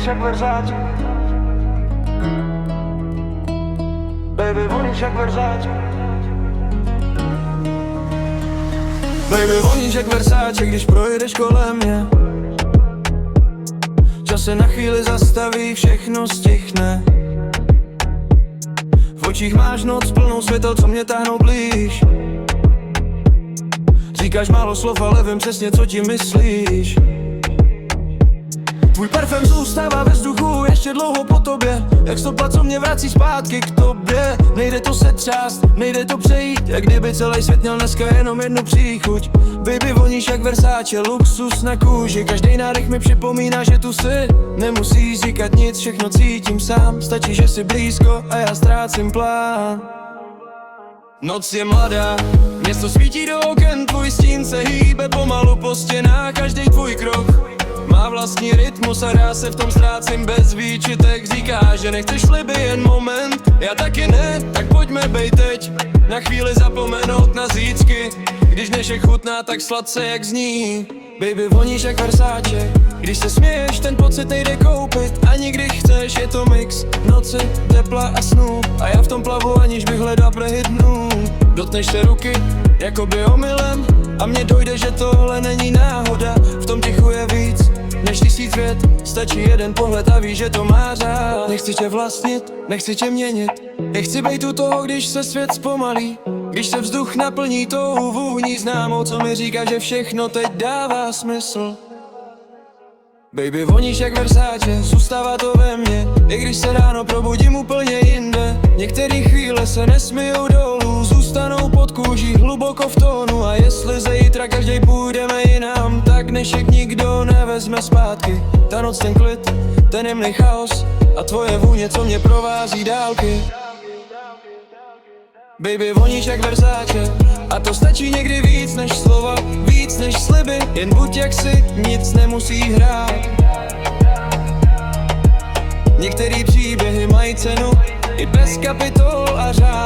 voníš jak Versace. Baby, voníš jak Versace. Baby, voníš jak Versace, když projedeš kolem mě. Čas se na chvíli zastaví, všechno stichne. V očích máš noc plnou světel, co mě táhnou blíž. Říkáš málo slov, ale vím přesně, co ti myslíš. Tvůj parfém zůstává ve vzduchu ještě dlouho po tobě, jak stopa, co mě vrací zpátky k tobě. Nejde to setřást, nejde to přejít, jak kdyby celý svět měl dneska jenom jednu příchuť. Baby, voníš jak Versace, luxus na kůži. Každý nádech mi připomíná, že tu jsi. Nemusíš říkat nic, všechno cítím sám. Stačí, že jsi blízko a já ztrácím plán. Noc je mladá, město svítí do oken, tvůj stín se hýbe pomalu po stěnách. Každý tvůj krok má vlastní rytmus a já se v tom ztrácím bez výčitek. Říkáš, že nechceš sliby, jen moment, já taky ne, tak pojďme bej teď. Na chvíli zapomenout na zítřky, když dnešek chutná tak sladce, jak zní. Baby, voníš jak Versace, když se směješ, ten pocit nejde koupit. Ani když chceš, je to mix noci, tepla a snů. A já v tom plavu, aniž bych hledal prehydnu. Dotkneš se ruky, jakoby omylem, a mně dojde, že tohle není náhoda. V tom tichu je víc než 1000 vět, stačí jeden pohled a víš, že to má řád. Nechci tě vlastnit, nechci tě měnit, nechci bejt u toho, když se svět zpomalí. Když se vzduch naplní tou vůní známou, co mi říká, že všechno teď dává smysl. Baby, voníš jak Versace, zůstává to ve mně, i když se ráno probudím úplně jinde. Některé chvíle se nesmijou dolů, zůstanou pod kůží hluboko v tónu. A jestli zítra každý půjdeme jinam, tak dnešek nikdo nevezme zpátky. Ta noc, ten klid, ten jemný chaos a tvoje vůně, co mě provází dálky. Baby, voníš jak Versace, a to stačí někdy víc než slova, víc než sliby. Jen buď jak si, nic nemusí hrát. Některý příběhy mají cenu i bez kapitol a řád.